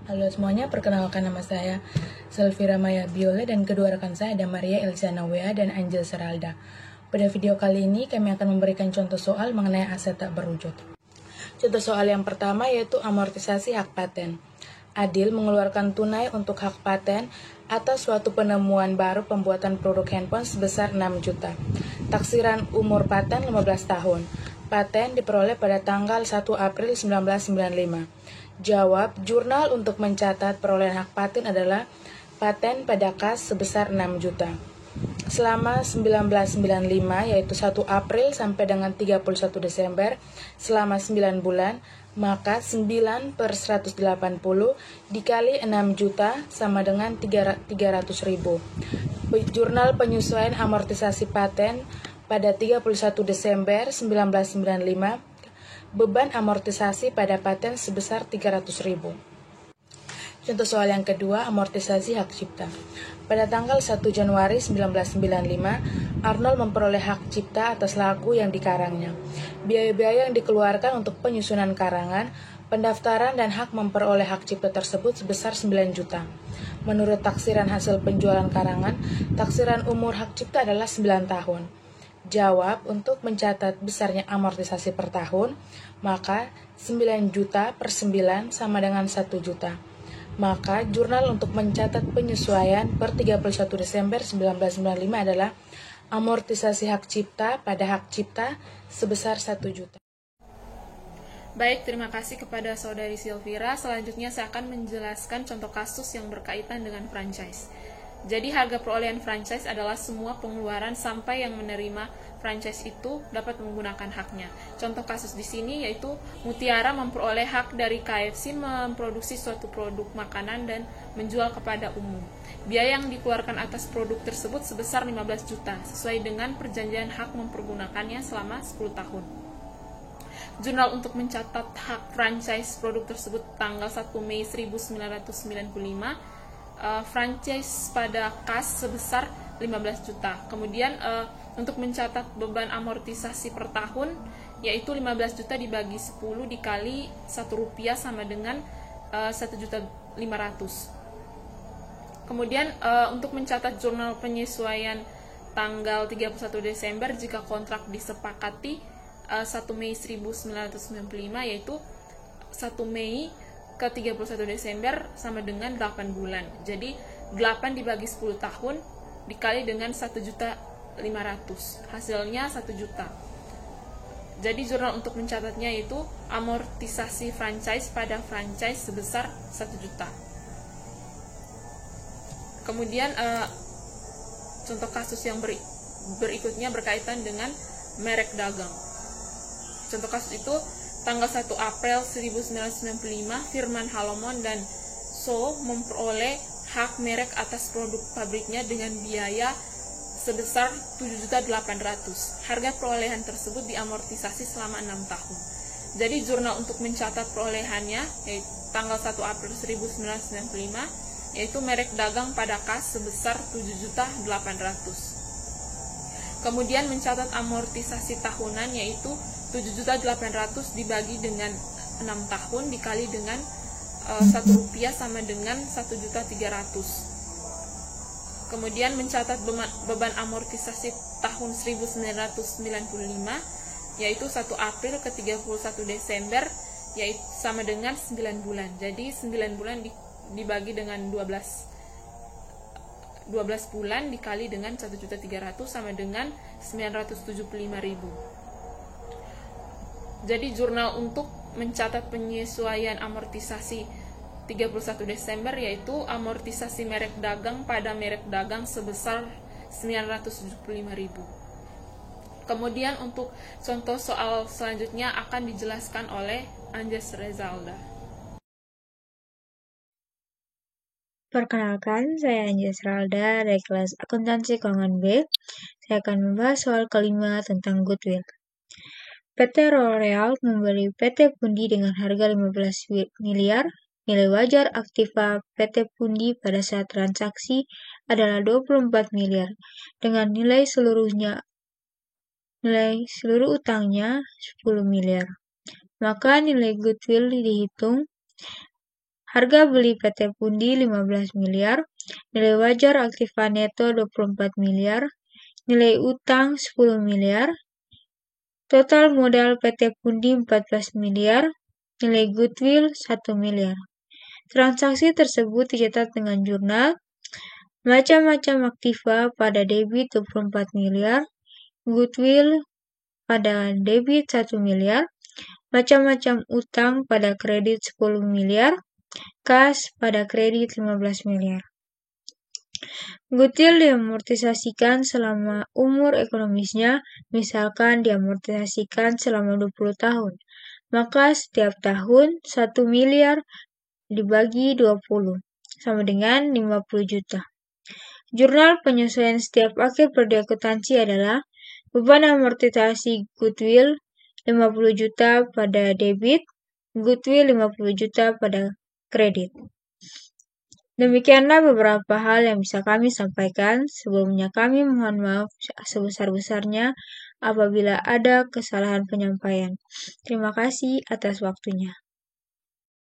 Halo semuanya, perkenalkan nama saya Selvira Maya Biole dan kedua rekan saya ada Maria Elzana Wea dan Angel Seralda. Pada video kali ini kami akan memberikan contoh soal mengenai aset tak berwujud. Contoh soal yang pertama yaitu amortisasi hak paten. Adil mengeluarkan tunai untuk hak paten atas suatu penemuan baru pembuatan produk handphone sebesar 6 juta. Taksiran umur paten 15 tahun. Paten diperoleh pada tanggal 1 April 1995. Jawab, jurnal untuk mencatat perolehan hak paten adalah paten pada kas sebesar 6 juta. Selama 1995 yaitu 1 April sampai dengan 31 Desember selama 9 bulan, maka 9 per 180 dikali 6 juta sama dengan 300 ribu. Jurnal penyesuaian amortisasi paten pada 31 Desember 1995, beban amortisasi pada paten sebesar 300 ribu. Contoh soal yang kedua, amortisasi hak cipta. Pada tanggal 1 Januari 1995, Arnold memperoleh hak cipta atas lagu yang dikarangnya. Biaya-biaya yang dikeluarkan untuk penyusunan karangan, pendaftaran dan hak memperoleh hak cipta tersebut sebesar 9 juta. Menurut taksiran hasil penjualan karangan, taksiran umur hak cipta adalah 9 tahun. Jawab, untuk mencatat besarnya amortisasi per tahun, maka 9 juta per 9 sama dengan 1 juta. Maka jurnal untuk mencatat penyesuaian per 31 Desember 1995 adalah amortisasi hak cipta pada hak cipta sebesar 1 juta. Baik, terima kasih kepada Saudari Silvira. Selanjutnya saya akan menjelaskan contoh kasus yang berkaitan dengan franchise. Jadi harga perolehan franchise adalah semua pengeluaran sampai yang menerima franchise itu dapat menggunakan haknya. Contoh kasus di sini yaitu Mutiara memperoleh hak dari KFC memproduksi suatu produk makanan dan menjual kepada umum. Biaya yang dikeluarkan atas produk tersebut sebesar 15 juta sesuai dengan perjanjian hak mempergunakannya selama 10 tahun. Jurnal untuk mencatat hak franchise produk tersebut tanggal 1 Mei 1995, franchise pada kas sebesar 15 juta. Kemudian untuk mencatat beban amortisasi per tahun yaitu 15 juta dibagi 10 dikali 1 rupiah sama dengan 1.500.000. Kemudian untuk mencatat jurnal penyesuaian tanggal 31 Desember jika kontrak disepakati 1 Mei 1995 yaitu 1 Mei ke 31 Desember sama dengan 8 bulan. Jadi 8 dibagi 10 tahun dikali dengan 1.500.000. Hasilnya 1 juta. Jadi jurnal untuk mencatatnya yaitu amortisasi franchise pada franchise sebesar 1 juta. Kemudian contoh kasus yang berikutnya berkaitan dengan merek dagang. Contoh kasus itu tanggal 1 April 1995, Firman Halomon dan So memperoleh hak merek atas produk pabriknya dengan biaya sebesar 7.800.000. Harga perolehan tersebut diamortisasi selama 6 tahun. Jadi jurnal untuk mencatat perolehannya yaitu tanggal 1 April 1995 yaitu merek dagang pada kas sebesar 7.800.000. Kemudian mencatat amortisasi tahunan yaitu 7.800.000 dibagi dengan 6 tahun dikali dengan 1 rupiah sama dengan 1.300.000. Kemudian mencatat beban amortisasi tahun 1995 yaitu 1 April ke 31 Desember yaitu sama dengan 9 bulan. Jadi 9 bulan dibagi dengan 12 bulan dikali dengan 1.300.000 sama dengan 975.000. Jadi jurnal untuk mencatat penyesuaian amortisasi 31 Desember yaitu amortisasi merek dagang pada merek dagang sebesar 975.000. Kemudian untuk contoh soal selanjutnya akan dijelaskan oleh Anjas Rezalda. Perkenalkan, saya Anjas Rezalda dari kelas akuntansi golongan B. Saya akan membahas soal kelima tentang goodwill. PT L'Oreal membeli PT Pundi dengan harga 15 miliar. Nilai wajar aktiva PT Pundi pada saat transaksi adalah 24 miliar dengan nilai seluruh utangnya 10 miliar. Maka nilai goodwill dihitung Harga beli PT Pundi 15 miliar, nilai wajar aktiva neto 24 miliar, nilai utang 10 miliar, total modal PT Pundi 14 miliar, nilai goodwill 1 miliar. Transaksi tersebut dicatat dengan jurnal macam-macam aktiva pada debit 24 miliar, goodwill pada debit 1 miliar, macam-macam utang pada kredit 10 miliar, kas pada kredit 15 miliar. Goodwill diamortisasikan selama umur ekonomisnya, misalkan diamortisasikan selama 20 tahun. Maka setiap tahun 1 miliar dibagi 20, sama dengan 50 juta. Jurnal penyesuaian setiap akhir periode akuntansi adalah beban amortisasi goodwill 50 juta pada debit, goodwill 50 juta pada kredit. Demikianlah beberapa hal yang bisa kami sampaikan. Sebelumnya kami mohon maaf sebesar-besarnya apabila ada kesalahan penyampaian. Terima kasih atas waktunya.